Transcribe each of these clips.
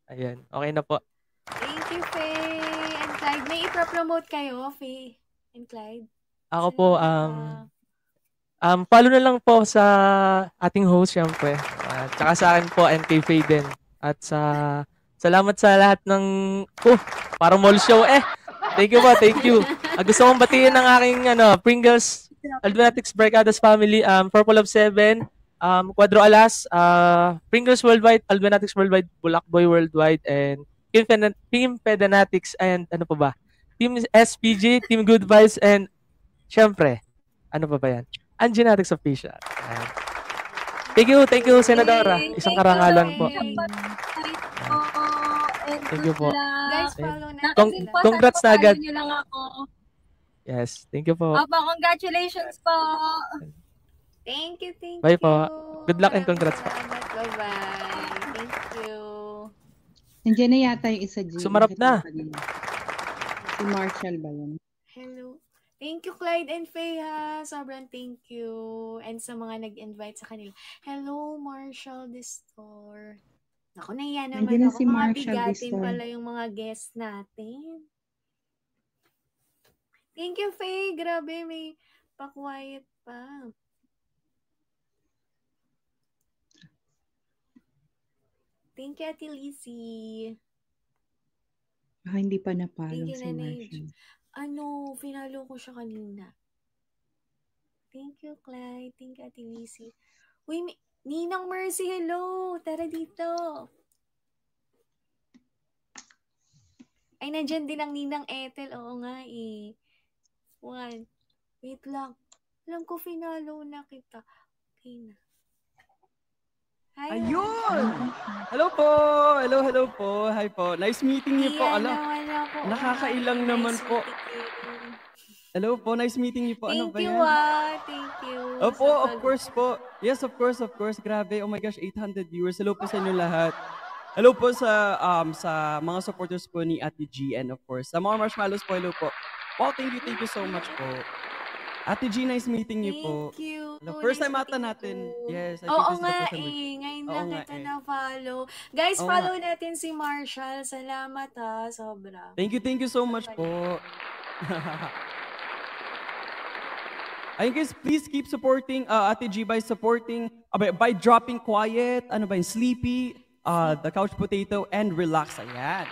Ayan, okay na po. Thank you, Faye and Clyde. May ipropromote kayo, Faye and Clyde? Ako Sa po, mga follow na lang po sa ating host, syempre. Tsaka sa akin po, and kay Faye din. At salamat sa lahat ng, parang mall show eh. Thank you po, thank you. Gusto kong batiin ng aking Pringles, Albanatics Barcadas family, Purple of Seven, Quadro Alas, Pringles Worldwide, Albanatics Worldwide, Bulakboy Worldwide, and Team Pedanatics, and ano pa ba? Team SPG, Team Good Vibes, and syempre, ano pa ba yan? Angenatics Official. Ayan. Thank you, Senadora. Isang karangalan po. Thank you po. Guys, follow natin. Congrats na agad. Follow nyo lang ako. Yes, thank you po. Opo, congratulations po. Thank you. Bye po. Good luck and congrats po. Bye-bye. Thank you. Nandiyan na yata yung isa, G. Sumarap na. Si Marshall ba yun? Hello. Thank you, Clyde and Faye, ha. Sobrang thank you. And sa mga nag-invite sa kanila. Hello, Marshall Distor. Ako, nahiya naman Nandiyan na ako. si Mga Marshall bigatin Distor. pala yung mga guests natin. Thank you, Faye. Grabe, may pa-quiet pa. Thank you, Ate Lizzie. Hindi pa napalo Thank you, si Nanay. Marshall. Finalo ko siya kanina. Thank you, Clyde. Thank you, Ate Lizzie. Uy, Ninang Mercy, hello. Tara dito. Ay, nandyan din ang Ninang Ethel. Oo nga eh. Wait lang. Alam ko, finalo na kita. Okay na. Hi. Ayun! Hello po! Hello po. Hi po. Nice meeting niyo po. Nakakailang naman po. Hello po, nice meeting niyo po. Ano ba yan? Thank you. Opo, of course po. Yes, of course. Grabe. Oh my gosh, 800 viewers. Hello po sa inyo lahat. Hello po sa mga supporters po ni Ate G, and of course, sa mga marshmallows po, hello po. Wow, thank you so much po. Ate G, nice meeting you po. Thank you. Hello, first time ata natin. Yes, I think Oo this is the nga first time. ngayon lang kita na-follow. Guys, follow natin si Marshall. Salamat ha, sobra. Thank you so much po. Ayun guys, please keep supporting Ate G by by dropping quiet, Sleepy, the Couch Potato, and Relax. Ayan.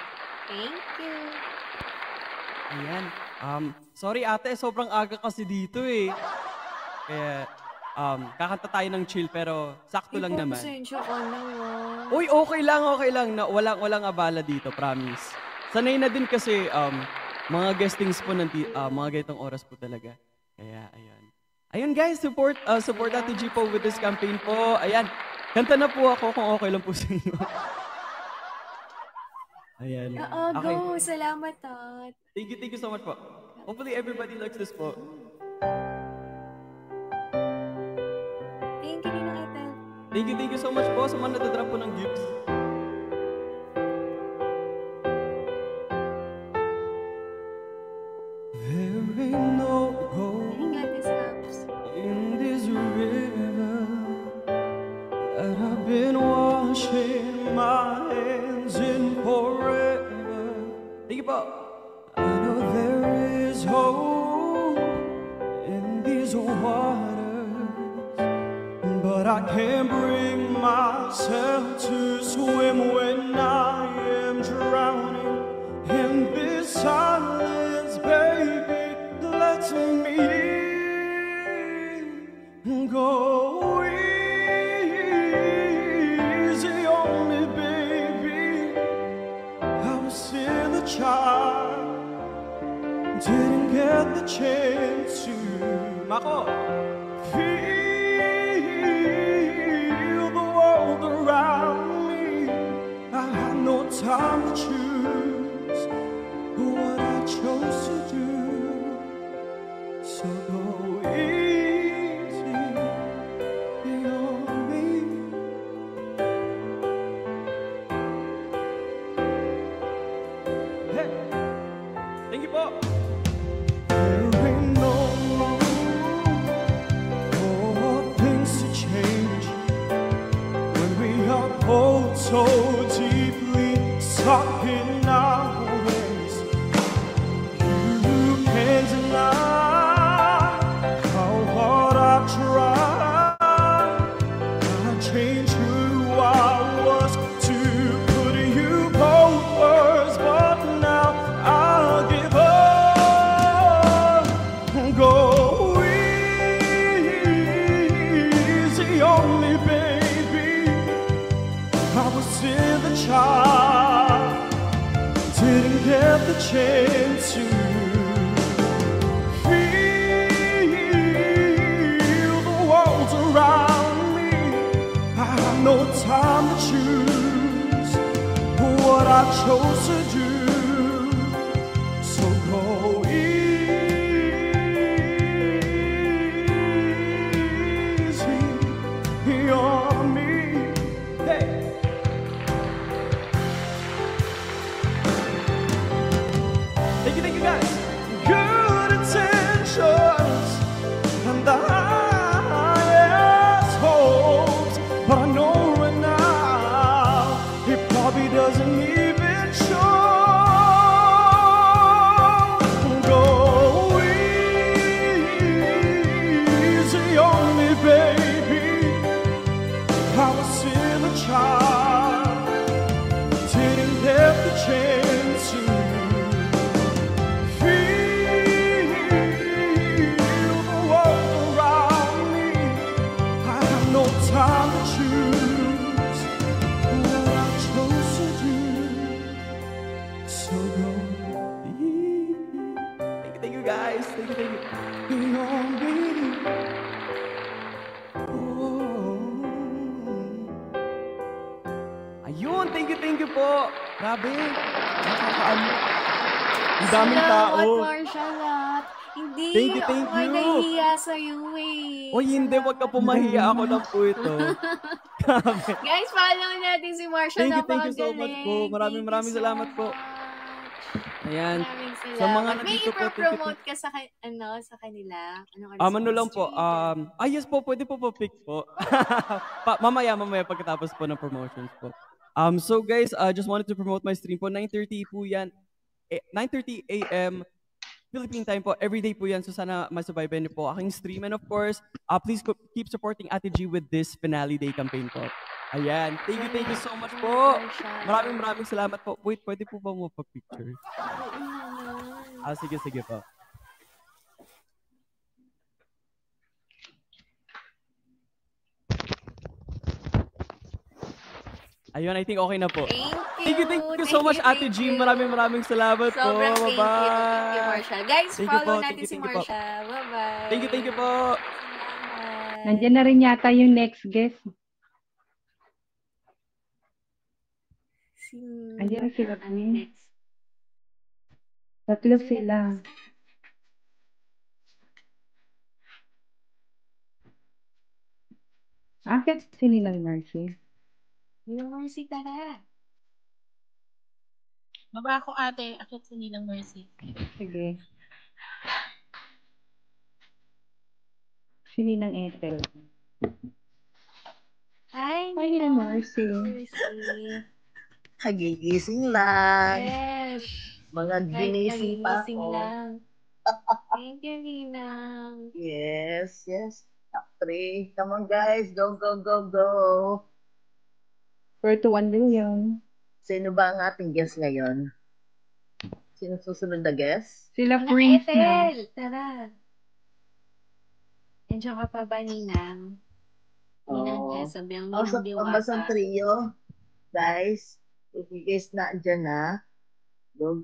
Thank you. Ayan. Sorry ate, sobrang aga kasi dito eh. Kaya, kakanta tayo ng chill pero sakto lang naman. Pasensya ka na. Uy, okay lang. Walang abala dito, promise. Sanay na din kasi mga guestings po mga ganitong oras po talaga. Kaya, ayan. Ayun guys, support Ate G po with this campaign po. Ayan, kanta na po ako kung okay lang po sa inyo. Ayan. Okay. Go. Salamat ha. Thank you so much po. Hopefully everybody likes this po. Thank you, Ninang Ethel. Thank you so much po sa mga nadadrop po ng gifts. There ain't no gold in this river that I've been washing my hands in forever. Thank you po. I know there is hope in these waters, but I can't bring myself to swim when I am drowning in this silence, baby. Let me go easy on me, baby. I was still a child, didn't get the chance to feel the world around me. I had no time to choose what I chose to do. So go easy on me. Hey, thank you, Bob. There ain't no room for things to change when we are both so deeply talking nowadays. You can't deny how hard I tried. I changed who I was to put you both first, but now I'll give up. Go easy on me, baby. I was in the child, didn't get the chance to feel the walls around me. I had no time to choose what I chose to do. So go easy on me. Hey. Thank you guys. Good intentions and the highest hopes, but I know right now it probably doesn't even show. Go easy on me, baby. I was in a child, didn't get the chance to feel the world around me. I have no time to choose what I chose to do. So go thank you guys. Thank you. On me. Ayun, thank you po. Grabe. Nakakaano. Ang daming tao. Salamat, Marshall, ah. Hindi, Thank you. ako nga nahihiya sa'yo eh. O hindi, wag ka pumahiya. Ako lang po ito. Grabe. Guys, follow natin si Marshall. Thank you so much po. Maraming salamat po. Ayan. Maraming salamat. Sa mga May nandito po, ipropromote ka sa, sa kanila? ano lang po, yes po, pwede po pick po. mamaya, pagkatapos po ng promotions po. So guys, just wanted to promote my stream po. 9:30 po yan. 9:30 a.m. Philippine time po. Every day po yan. So sana masubaybayan niyo po aking stream. And of course, please keep supporting Ate G with this finale day campaign po. Ayan. Thank you so much po. Maraming salamat po. Wait, pwede po ba mo pag-picture? Sige po. Ayun, I think okay na po. Thank you so much, Ate G. Maraming salamat po. Sobrang Bye-bye. thank you, Marshall. Guys, Thank you follow po, natin si thank you po. Marshall. Bye-bye. Thank you po. Salamat. Nandiyan na rin yata yung next guest. Andiyan na sila. Tatlo sila. Akit sila ng Mercy. Yung Mercy, tara. Baba ako ate, akit sa nilang Mercy. Sige. Sili ng Ethel. Hi, Hi, Ninang Mercy. Mercy. Nagigising lang. Yes. Mga Kahit ginising pa nagigising ako. lang. Thank you, Ninang. Yes. Top 3. Come on guys, go. 4 to 1 million. Sino ba ang ating guest ngayon? Sino susunod na guest? Sila Mga Prince na. Ethel, tara. Nandiyan ka pa ba, Ninang? Ninang, Oo. sabi ang Ang Ninang Diwata. pambasang trio. Guys, if you guys na dyan na, go.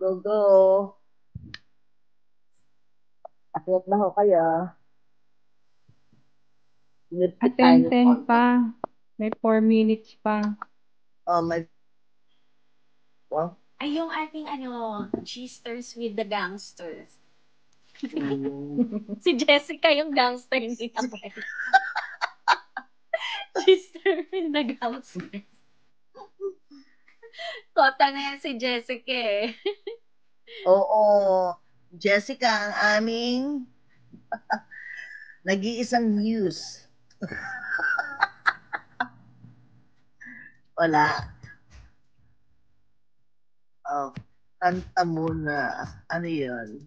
Akyat na ho kayo. At 10 pa. May 4 minutes pa. Oh, my... Wow. Ay, yung ating Cheesters with the Gangsters. Si Jessica yung gangster, hindi ako. Cheesters with the Gangsters. Kota na yan si Jessica eh. Oo. Jessica, ang aming nag-iisang news. Wala. Kanta muna. Ano yun?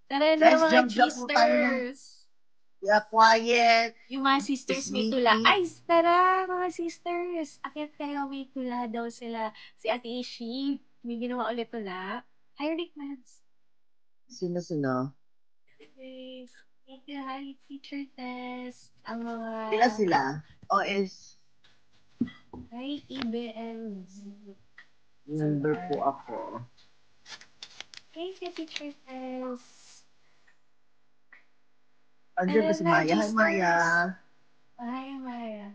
Tara na Guys, mga jump po tayo ng sisters. quiet. Yung mga sisters may Sleepy. tula. Ay, tara mga sisters. Akit kayo may tula daw sila. Si Ate Ishi, may ginawa ulit tula. Hi, Rickmans. Sino? Okay. Thank you, hi, Teacher Tess. Ang mga... Sila sila? OS. Hi, EBM. Number po ako. Thank you, Teacher Tess. Andiyan ba si Maya? Hi, Maya. Hi, Maya.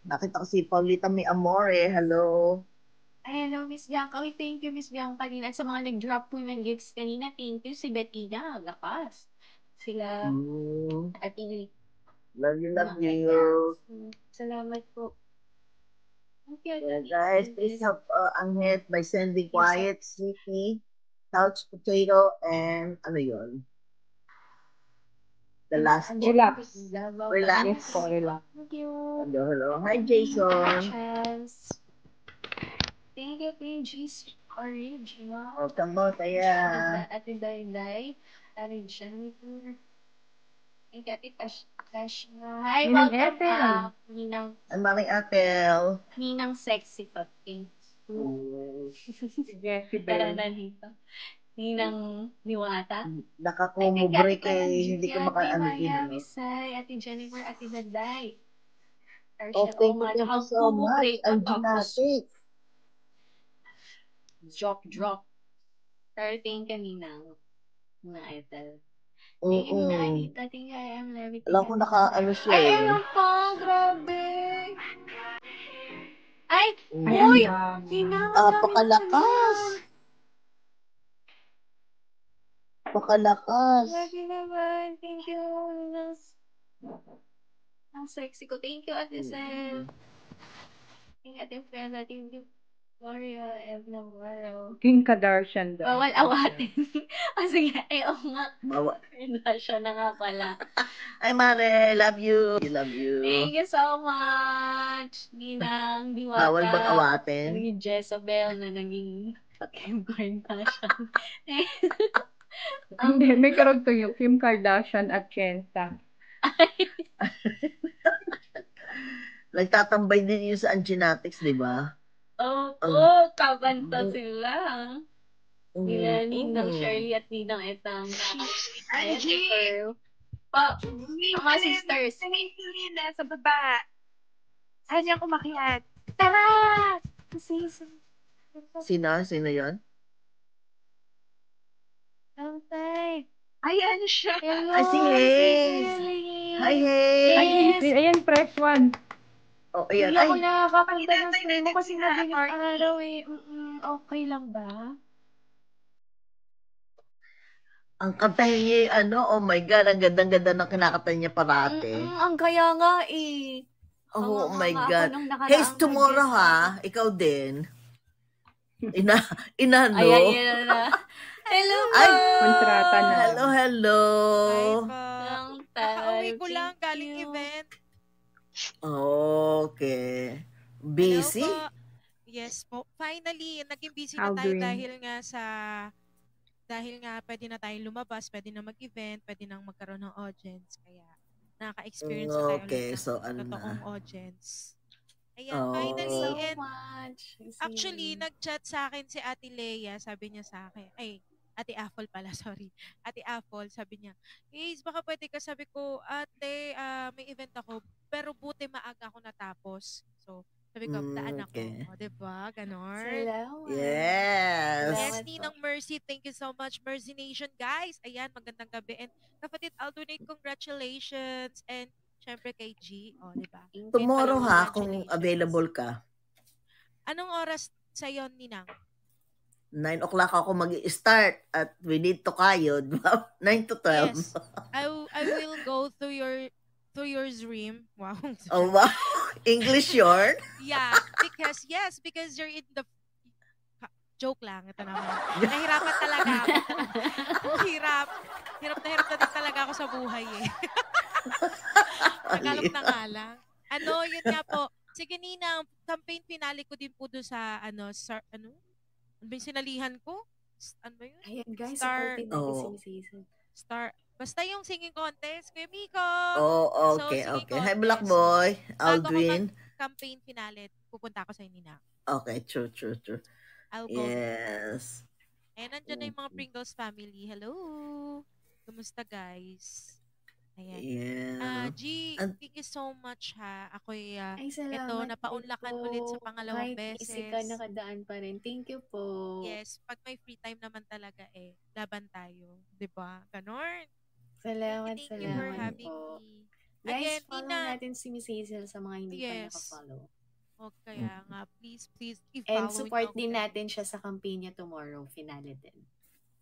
Nakita ko si Paulita May Amore. Hello. Ay, hello, Miss Bianca. Uy, thank you, Miss Bianca. Kanina sa mga nag-drop po ng gifts kanina. Thank you, si Bettina. Lakas. Sila, Ate Love you. Salamat po. Thank you, Yeah, Ate guys, please help Anghet by sending quiet, sleepy, couch potato, and ano yun? The last Relax. Relax. Yes po, relax. Thank you. Hello. Hi, Jason. Chance. Thank you, PG's original. Welcome mo, Taya. Ate Day. Original. Thank you, Ate Tash. Hi, Ninang welcome Ethel. Ninang. Ang Maring Atel. Ninang sexy fucking. Jessie Tara Bell. na dito. Ninang Niwata. Nakakumubreak hindi ko makaano din. Maya, Misay, Ate Jennifer, Ate Daday. Oh, thank you so much. Ang genetic. Drop. Starting kanina. Na Ethel. Oo. Dating I am levitating. Alam ko naka-ano siya Ay, eh. ayun pa. Grabe. Ay, Ayan uy! lang. Pakalakas. Grabe naman. Thank you. Ang sexy ko. Thank you, Ate Sel. Thank you, Ate Fela. Thank you, Gloria. Navarro. King Kardashian daw. Bawal awatin. Sige, ay, oo nga. Bawal. Siya na nga pala. Ay, Mare, love you. Love you. Thank you so much. Ninang Diwata. Bawal bang awatin? Naging Jezebel na naging Kim Kardashian. Hindi, may karog to yung Kim Kardashian at Chensa. Nagtatambay din yun sa Angenatics, di ba? Oo, kabanta sila. Nila Ninang Shirley at Ninang Etang. Jennifer. Mga sisters. Sa baba. Saan niya kumakyat? Tara! Sino yun? Outside. Ayan siya. Hello, Ay, si Hey. Hi, Hey. Ayan, press 1. Oh, ayan. Hindi ako Ay, nakakakanta ng story mo kasi madaling araw eh. Okay lang ba? ang kanta niya, oh my God, ang ganda-ganda ng kinakanta niya parate. Ang kaya nga eh. Oh my Ako God. nung nakaraang Hey, tomorrow nag-guest ha, ikaw din. Inano? Ayan na. Hello po! Ay, kontrata na. Hello. Long time. Nakauwi ko lang galing event. Okay. Busy? Hello po. Yes po. Finally, naging busy How na tayo doing? dahil nga pwede na tayong lumabas, pwede na mag-event, pwede nang magkaroon ng audience. Kaya nakaka-experience na tayo Okay, ulit so ng ano totoong na? audience. Ayan, Oh. finally. So And much. actually, nag-chat sa akin si Ate Leia, sabi niya sa akin, Ate Apple pala, sorry. Ate Apple, sabi niya, Ace, baka pwede ka, sabi ko, Ate, may event ako, pero buti maaga ako natapos. So, sabi ko, daan ako. Okay. O, diba? Ganon. Salamat. Yes. Yes, Ninang Mercy, thank you so much, Mercy Nation, guys. Ayan, magandang gabi. And kapatid Aldonate, congratulations. And syempre kay G, diba? Tomorrow ha, kung Congratulations. available ka. Anong oras sa'yo, Ninang? 9 o'clock ako mag-start at we need to kayod. 9 to 12. Yes. I will go through your Zoom. Wow. Oh, wow. English yun? Yeah, because you're in the joke lang. Ito naman. Nahirapan talaga ako. Hirap na din talaga ako sa buhay eh. Tagalog na nga lang. Yun nga po. Sige, Ninang, campaign finale ko din po doon sa, ano, ano ba yung sinalihan ko? Ano ba yun? Ayan guys, Star, supportin natin si Oh. Miss Hazel. basta yung singing contest, Kuya Miko. Oh, So, okay, singing okay. Hi, Black contest. Boy. Bago ako Aldrin. mag-campaign finale, pupunta ako sa Ninang. Okay, true. I'll go. Yes. Eh, nandiyan na yung mga Pringles family. Hello! Kumusta, guys? Ayan. Yeah. G, An- thank you so much, ha. Ako'y, Ay, salamat ito, din napaunlakan po. ulit sa pangalawang Kahit beses. easy ka, nakadaan pa rin. Thank you po. Yes, pag may free time naman talaga, laban tayo. Diba? Ganon. Salamat, Thank you for salamat having po. me. Guys, Again, follow Nina, natin si Miss Hazel sa mga hindi pa Yes. nakafollow. o kaya nga, please, And i-follow support niyo ako, din guys. natin siya sa campaign niya tomorrow, finale din.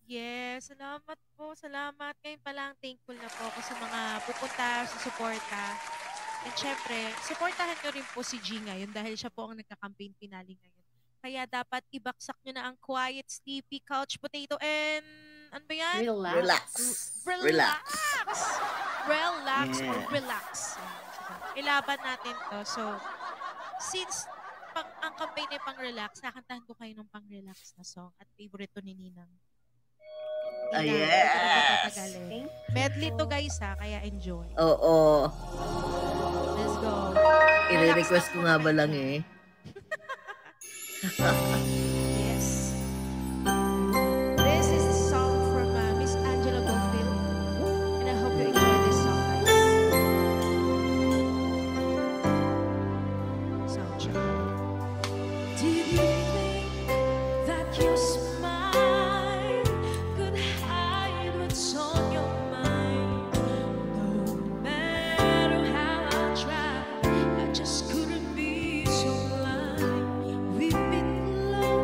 Yes, salamat po. Salamat. Ngayon pa lang, thankful na po ako sa mga pupunta, sa suporta. And syempre, supportahan nyo rin po si G ngayon dahil siya po ang nagka-campaign finale ngayon. Kaya dapat ibaksak nyo na ang quiet, sleepy, couch potato, and ano ba yan? Relax. Relax or Yeah. relax. Ilaban natin to. So, since ang campaign ay pang-relax, nakantahan ko kayo ng pang-relax na song at favorite to ni Ninang. Yes. Medley to guys ha, kaya enjoy. Oo. Let's go. I-request ko nga ba lang eh. Yes. This is the song from Miss Angela Gofield. And I hope you enjoy this song, guys. Soundtrack. Did you think that your smile could hide what's on your mind? No matter how I tried, I just couldn't be so blind. We've been close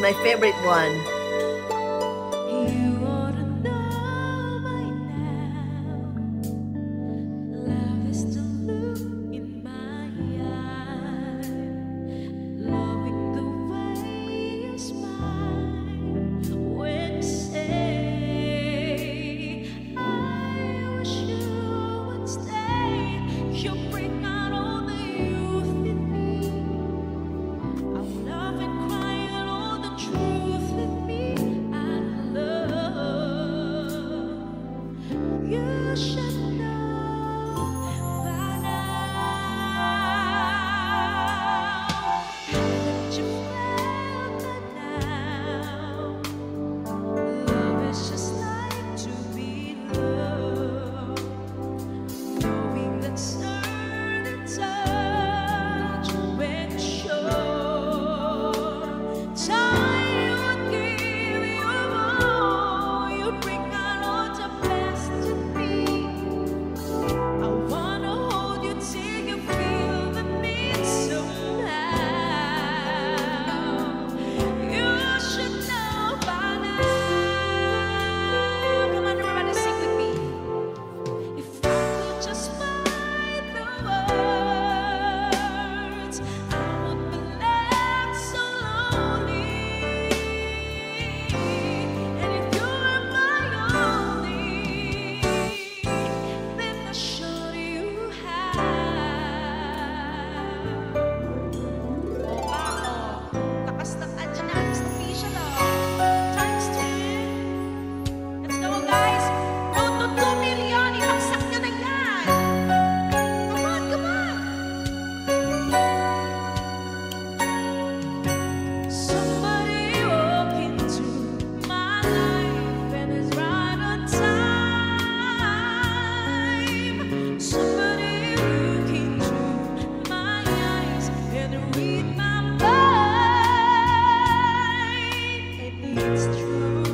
my favorite one. You ought to know by now. Love is the look in my eye. Loving the way you smile when you say, I wish you would stay. You bring out all the youth in me. I'm loving, crying all the truth in me. I love. You should know by now that you felt that now. Love is just like to be loved, knowing that certain touch when sure time would give you more. You bring out all the best in me. I wanna hold you till you feel the need somehow. You should know by now. Come on, everybody, sing with me. If I could just find the words, I would be left so lonely. And if you were my only, then I show you how. Takas ng andyan na, takas ng official, times 10. Let's go, guys. Road to 2 million. Ibagsak nyo na yan. Come on, come on. Somebody walk into my life and is right on time. Somebody look into my eyes and read my mind. And it's true.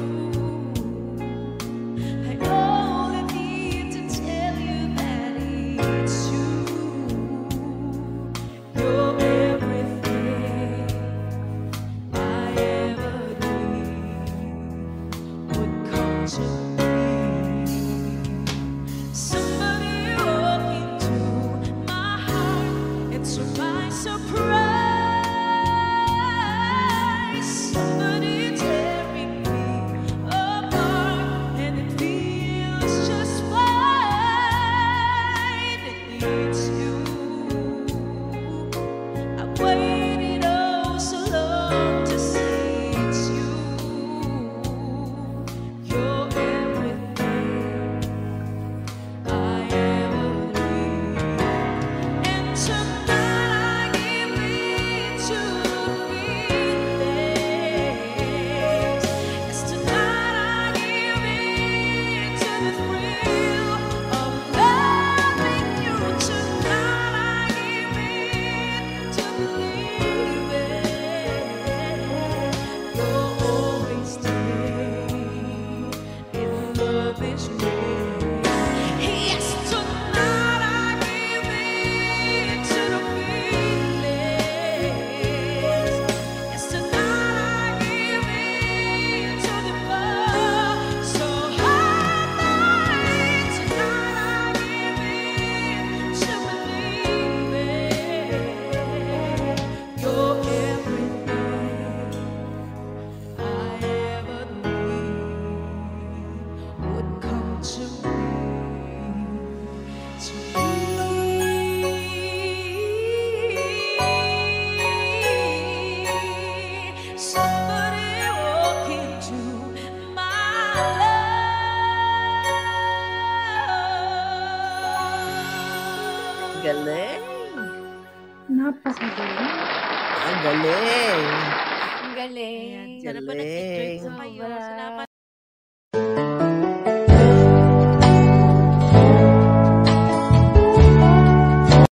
I only need to tell you that it's you. You're everything I ever need would come to me. Somebody walk into my heart, and to my surprise, somebody tearing me apart, and it feels just fine. And it's you. I've waited oh so long to say it's you. You're everything I ever need. And tonight I give in to the feelings. Yes, tonight I give in to the thrill of loving you. Tonight I give in to believing you'll always stay in love is real. Yes, tonight I give in to the feelings. Yes, tonight I give in to the love. So hard night, tonight I give in to believing you're everything I ever need would come to me. Somebody walk into my life. Galing. Napakagaling. Ang galing. Ang galing. Ayan, sana po nag-enjoy po kayo. Sobra. Salamat